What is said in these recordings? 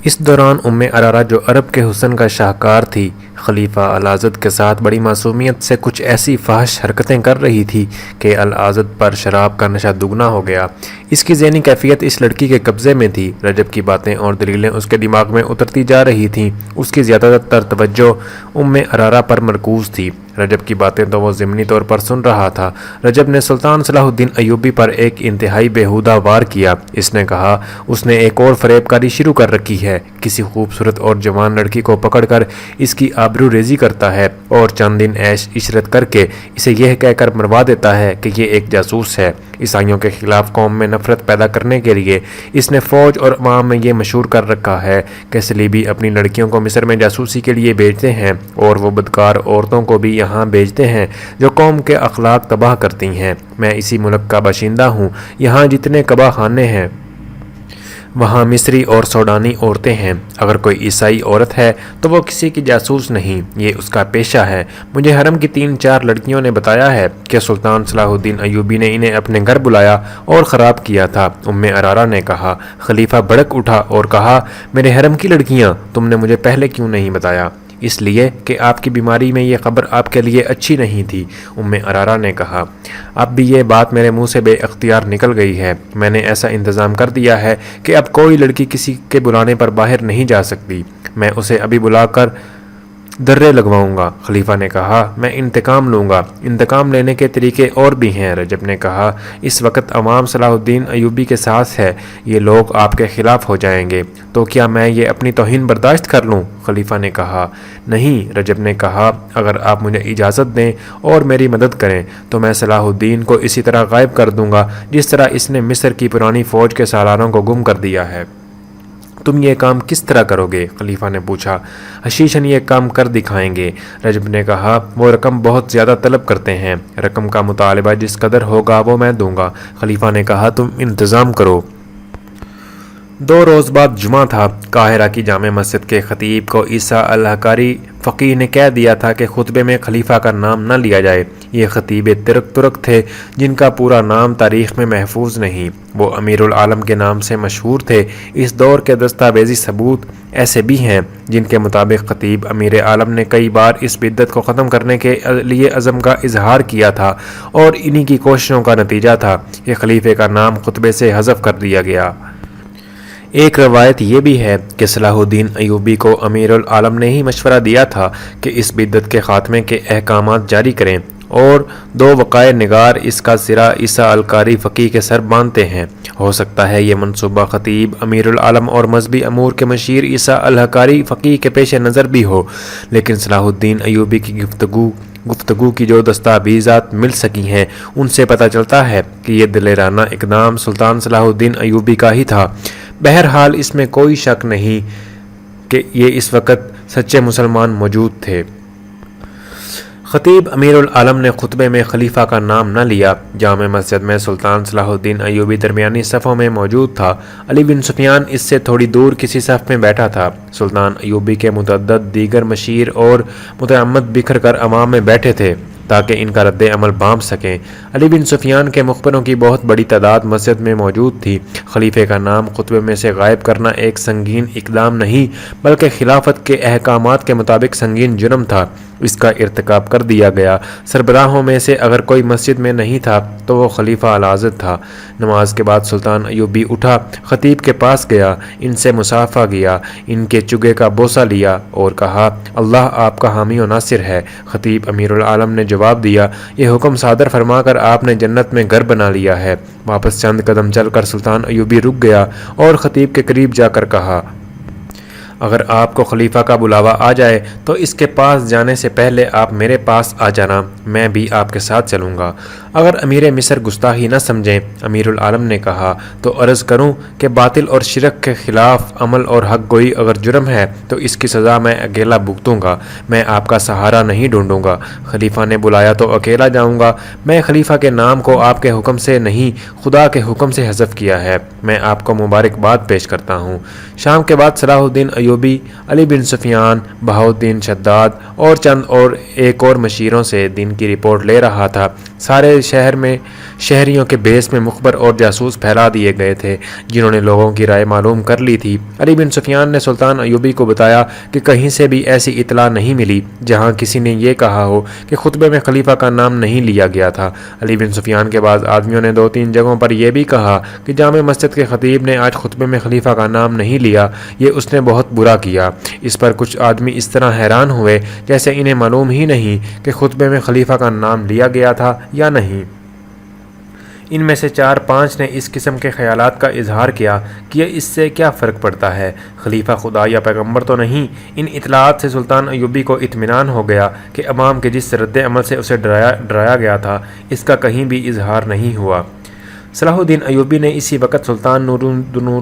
اس دوران ارارہ جو عرب کے حسن کا شاہکار تھی، خلیفہ الازد کے ساتھ بڑی معصومیت سے کچھ ایسی فحش حرکتیں کر رہی تھی کہ الازد پر شراب کا نشہ دگنا ہو گیا۔ اس کی ذہنی کیفیت اس لڑکی کے قبضے میں تھی۔ رجب کی باتیں اور دلیلیں اس کے دماغ میں اترتی جا رہی تھیں۔ اس کی زیادہ تر توجہ ارارہ پر مرکوز تھی۔ رجب کی باتیں تو وہ ضمنی طور پر سن رہا تھا۔ رجب نے سلطان صلاح الدین ایوبی پر ایک انتہائی بیہودہ وار کیا۔ اس نے کہا، اس نے ایک اور فریب کاری شروع کر رکھی ہے۔ کسی خوبصورت اور جوان لڑکی کو پکڑ کر اس کی آبرو ریزی کرتا ہے اور چند دن عیش عشرت کر کے اسے یہ کہہ کر مروا دیتا ہے کہ یہ ایک جاسوس ہے۔ عیسائیوں کے خلاف قوم میں نفرت پیدا کرنے کے لیے اس نے فوج اور عوام میں یہ مشہور کر رکھا ہے کہ صلیبی اپنی لڑکیوں کو مصر میں جاسوسی کے لیے بھیجتے ہیں اور وہ بدکار عورتوں کو بھی یہاں بھیجتے ہیں جو قوم کے اخلاق تباہ کرتی ہیں۔ میں اسی ملک کا باشندہ ہوں۔ یہاں جتنے کعبہ خانے ہیں وہاں مصری اور سوڈانی عورتیں ہیں۔ اگر کوئی عیسائی عورت ہے تو وہ کسی کی جاسوس نہیں، یہ اس کا پیشہ ہے۔ مجھے حرم کی 3-4 لڑکیوں نے بتایا ہے کہ سلطان صلاح الدین ایوبی نے انہیں اپنے گھر بلایا اور خراب کیا تھا۔ ارارہ نے کہا۔ خلیفہ بھڑک اٹھا اور کہا، میرے حرم کی لڑکیاں، تم نے مجھے پہلے کیوں نہیں بتایا؟ اس لیے کہ آپ کی بیماری میں یہ خبر آپ کے لیے اچھی نہیں تھی۔ ارارہ نے کہا، اب بھی یہ بات میرے منہ سے بے اختیار نکل گئی ہے۔ میں نے ایسا انتظام کر دیا ہے کہ اب کوئی لڑکی کسی کے بلانے پر باہر نہیں جا سکتی۔ میں اسے ابھی بلا کر درے لگواؤں گا۔ خلیفہ نے کہا، میں انتقام لوں گا۔ انتقام لینے کے طریقے اور بھی ہیں۔ رجب نے کہا، اس وقت عوام صلاح الدین ایوبی کے ساتھ ہے، یہ لوگ آپ کے خلاف ہو جائیں گے، تو کیا میں یہ اپنی توہین برداشت کر لوں؟ خلیفہ نے کہا، نہیں۔ رجب نے کہا، اگر آپ مجھے اجازت دیں اور میری مدد کریں تو میں صلاح الدین کو اسی طرح غائب کر دوں گا جس طرح اس نے مصر کی پرانی فوج کے سالاروں کو گم کر دیا ہے۔ تم یہ کام کس طرح کرو گے؟ خلیفہ نے پوچھا۔ حشیشاً یہ کام کر دکھائیں گے۔ رجب نے کہا، وہ رقم بہت زیادہ طلب کرتے ہیں۔ رقم کا مطالبہ جس قدر ہوگا وہ میں دوں گا۔ خلیفہ نے کہا، تم انتظام کرو۔ 2 روز بعد جمعہ تھا۔ قاہرہ کی جامع مسجد کے خطیب کو عیسیٰ الحکاری فقیہ نے کہہ دیا تھا کہ خطبے میں خلیفہ کا نام نہ لیا جائے۔ یہ خطیب ترک تھے جن کا پورا نام تاریخ میں محفوظ نہیں۔ وہ امیر العالم کے نام سے مشہور تھے۔ اس دور کے دستاویزی ثبوت ایسے بھی ہیں جن کے مطابق خطیب امیر عالم نے کئی بار اس بدعت کو ختم کرنے کے لیے عزم کا اظہار کیا تھا اور انہی کی کوششوں کا نتیجہ تھا کہ خلیفے کا نام خطبے سے حذف کر دیا گیا۔ ایک روایت یہ بھی ہے کہ صلاح الدین ایوبی کو امیر العالم نے ہی مشورہ دیا تھا کہ اس بدعت کے خاتمے کے احکامات جاری کریں، اور 2 وقائع نگار اس کا سرا عیسیٰ الحکاری فقیہ کے سر باندھتے ہیں۔ ہو سکتا ہے یہ منصوبہ خطیب امیر العالم اور مذہبی امور کے مشیر عیسیٰ الحکاری فقیہ کے پیش نظر بھی ہو، لیکن صلاح الدین ایوبی کی گفتگو کی جو دستاویزات مل سکی ہیں ان سے پتہ چلتا ہے کہ یہ دلیرانہ اقدام سلطان صلاح الدین ایوبی کا ہی تھا۔ بہرحال اس میں کوئی شک نہیں کہ یہ اس وقت سچے مسلمان موجود تھے۔ خطیب امیر العالم نے خطبے میں خلیفہ کا نام نہ لیا۔ جامع مسجد میں سلطان صلاح الدین ایوبی درمیانی صفوں میں موجود تھا۔ علی بن سفیان اس سے تھوڑی دور کسی صف میں بیٹھا تھا۔ سلطان ایوبی کے متعدد دیگر مشیر اور متعمد بکھر کر عوام میں بیٹھے تھے تاکہ ان کا رد عمل بھانپ سکیں۔ علی بن سفیان کے مخبروں کی بہت بڑی تعداد مسجد میں موجود تھی۔ خلیفے کا نام خطبے میں سے غائب کرنا ایک سنگین اقدام نہیں بلکہ خلافت کے احکامات کے مطابق سنگین جرم تھا۔ اس کا ارتکاب کر دیا گیا۔ سربراہوں میں سے اگر کوئی مسجد میں نہیں تھا تو وہ خلیفہ الازد تھا۔ نماز کے بعد سلطان ایوبی اٹھا، خطیب کے پاس گیا، ان سے مصافحہ کیا، ان کے چگے کا بوسہ لیا اور کہا، اللہ آپ کا حامی و ناصر ہے۔ خطیب امیر العالم نے جواب دیا، یہ حکم صادر فرما کر آپ نے جنت میں گھر بنا لیا ہے۔ واپس چند قدم چل کر سلطان ایوبی رک گیا اور خطیب کے قریب جا کر کہا، اگر آپ کو خلیفہ کا بلاوا آ جائے تو اس کے پاس جانے سے پہلے آپ میرے پاس آ جانا، میں بھی آپ کے ساتھ چلوں گا۔ اگر امیر مصر گستاخی نہ سمجھیں، امیر العالم نے کہا، تو عرض کروں کہ باطل اور شرک کے خلاف عمل اور حق گوئی اگر جرم ہے تو اس کی سزا میں اکیلا بھگتوں گا، میں آپ کا سہارا نہیں ڈھونڈوں گا۔ خلیفہ نے بلایا تو اکیلا جاؤں گا، میں خلیفہ کے نام کو آپ کے حکم سے نہیں خدا کے حکم سے حذف کیا ہے، میں آپ کو مبارکباد پیش کرتا ہوں۔ شام کے بعد صلاح الدین ایوبی علی بن سفیان، بہاؤالدین شداد اور چند ایک اور مشیروں سے دین کی رپورٹ لے رہا تھا سارے شہر میں شہریوں کے بیس میں مخبر اور جاسوس پھیلا دیے گئے تھے جنہوں نے لوگوں کی رائے معلوم کر لی تھی۔ علی بن سفیان نے سلطان ایوبی کو بتایا کہ کہیں سے بھی ایسی اطلاع نہیں ملی جہاں کسی نے یہ کہا ہو کہ خطبے میں خلیفہ کا نام نہیں لیا گیا تھا۔ علی بن سفیان کے بعض آدمیوں نے 2-3 جگہوں پر یہ بھی کہا کہ جامع مسجد کے خطیب نے آج خطبے میں خلیفہ کا نام نہیں لیا، یہ اس نے بہت برا کیا۔ اس پر کچھ آدمی اس طرح حیران ہوئے جیسے انہیں معلوم ہی نہیں کہ خطبے میں خلیفہ کا نام لیا گیا تھا یا نہیں۔ ان میں سے 4-5 نے اس قسم کے خیالات کا اظہار کیا کہ اس سے کیا فرق پڑتا ہے، خلیفہ خدا یا پیغمبر تو نہیں۔ ان اطلاعات سے سلطان ایوبی کو اطمینان ہو گیا کہ عوام کے جس رد عمل سے اسے ڈرایا گیا تھا اس کا کہیں بھی اظہار نہیں ہوا۔ صلاح الدین ایوبی نے اسی وقت سلطان نور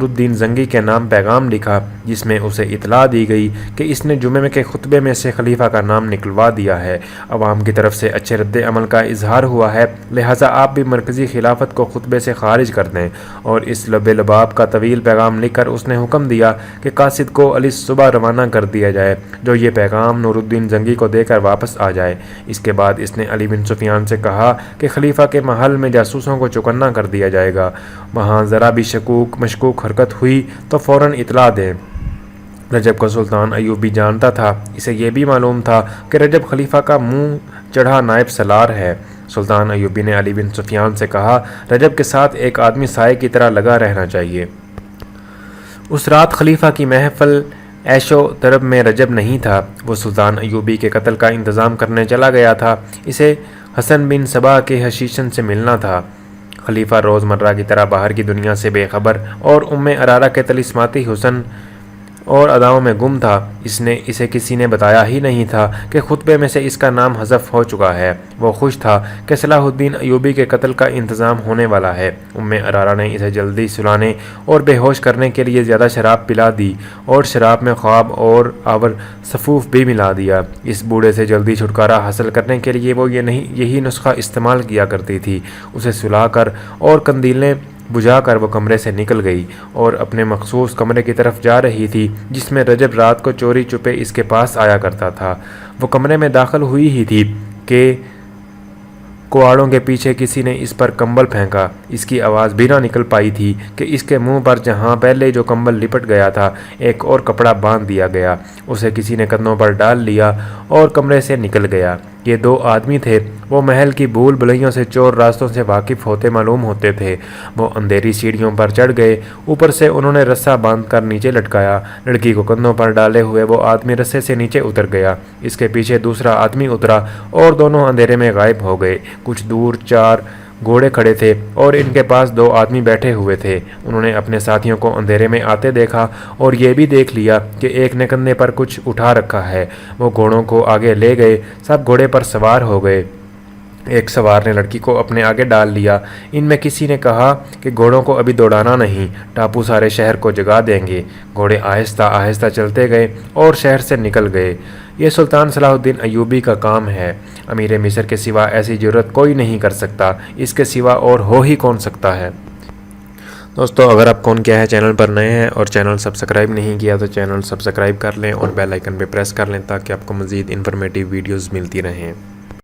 الدین زنگی کے نام پیغام لکھا جس میں اسے اطلاع دی گئی کہ اس نے جمعے کے خطبے میں سے خلیفہ کا نام نکلوا دیا ہے۔ عوام کی طرف سے اچھے رد عمل کا اظہار ہوا ہے، لہٰذا آپ بھی مرکزی خلافت کو خطبے سے خارج کر دیں۔ اور اس لب لباب کا طویل پیغام لکھ کر اس نے حکم دیا کہ قاصد کو علی صبح روانہ کر دیا جائے، جو یہ پیغام نور الدین زنگی کو دے کر واپس آ جائے۔ اس کے بعد اس نے علی بن سفیان سے کہا کہ خلیفہ کے محل میں جاسوسوں کو چوکنا کر دیا جائے گا، وہاں ذرا بھی مشکوک حرکت ہوئی تو فوراً اطلاع دیں۔ رجب کو سلطان ایوبی جانتا تھا، اسے یہ بھی معلوم تھا کہ رجب خلیفہ کا منہ چڑھا نائب سالار ہے۔ سلطان ایوبی نے علی بن سفیان سے کہا، رجب کے ساتھ ایک آدمی سائے کی طرح لگا رہنا چاہیے۔ اس رات خلیفہ کی محفل عیش و طرب میں رجب نہیں تھا، وہ سلطان ایوبی کے قتل کا انتظام کرنے چلا گیا تھا۔ اسے حسن بن صبا کے حشیشن سے ملنا تھا۔ خلیفہ روزمرہ کی طرح باہر کی دنیا سے بے خبر اور ارارہ کے طلسماتی حسن اور اداؤں میں گم تھا۔ اسے کسی نے بتایا ہی نہیں تھا کہ خطبے میں سے اس کا نام حذف ہو چکا ہے۔ وہ خوش تھا کہ صلاح الدین ایوبی کے قتل کا انتظام ہونے والا ہے۔ ارارہ نے اسے جلدی سلانے اور بے ہوش کرنے کے لیے زیادہ شراب پلا دی اور شراب میں خواب اور آور صفوف بھی ملا دیا۔ اس بوڑھے سے جلدی چھٹکارا حاصل کرنے کے لیے وہ یہی نسخہ استعمال کیا کرتی تھی۔ اسے سلا کر اور قندیلیں بجھا کر وہ کمرے سے نکل گئی اور اپنے مخصوص کمرے کی طرف جا رہی تھی جس میں رجب رات کو چوری چپے اس کے پاس آیا کرتا تھا۔ وہ کمرے میں داخل ہوئی ہی تھی کہ کواڑوں کے پیچھے کسی نے اس پر کمبل پھینکا۔ اس کی آواز بھی نہ نکل پائی تھی کہ اس کے منہ پر جہاں پہلے جو کمبل لپٹ گیا تھا ایک اور کپڑا باندھ دیا گیا۔ اسے کسی نے کندھوں پر ڈال لیا اور کمرے سے نکل گیا۔ یہ 2 آدمی تھے۔ وہ محل کی بھول بھلیوں سے چور راستوں سے واقف ہوتے معلوم ہوتے تھے۔ وہ اندھیری سیڑھیوں پر چڑھ گئے، اوپر سے انہوں نے رسا باندھ کر نیچے لٹکایا۔ لڑکی کو کندھوں پر ڈالے ہوئے وہ آدمی رسے سے نیچے اتر گیا۔ اس کے پیچھے دوسرا آدمی اترا اور دونوں اندھیرے میں غائب ہو گئے۔ کچھ دور 4 گھوڑے کھڑے تھے اور ان کے پاس 2 آدمی بیٹھے ہوئے تھے۔ انہوں نے اپنے ساتھیوں کو اندھیرے میں آتے دیکھا اور یہ بھی دیکھ لیا کہ ایک نے کندھے پر کچھ اٹھا رکھا ہے۔ وہ گھوڑوں کو آگے لے گئے، سب گھوڑے پر سوار ہو گئے۔ ایک سوار نے لڑکی کو اپنے آگے ڈال لیا۔ ان میں کسی نے کہا کہ گھوڑوں کو ابھی دوڑانا نہیں، ٹاپو سارے شہر کو جگا دیں گے۔ گھوڑے آہستہ آہستہ چلتے گئے اور شہر سے نکل گئے۔ یہ سلطان صلاح الدین ایوبی کا کام ہے۔ امیر مصر کے سوا ایسی جرت کوئی نہیں کر سکتا، اس کے سوا اور ہو ہی کون سکتا ہے۔ دوستو، اگر آپ کون کیا ہے چینل پر نئے ہیں اور چینل سبسکرائب نہیں کیا تو چینل سبسکرائب کر لیں اور بیل آئیکن پہ پریس کر لیں تاکہ آپ کو مزید انفارمیٹیو ویڈیوز ملتی رہیں۔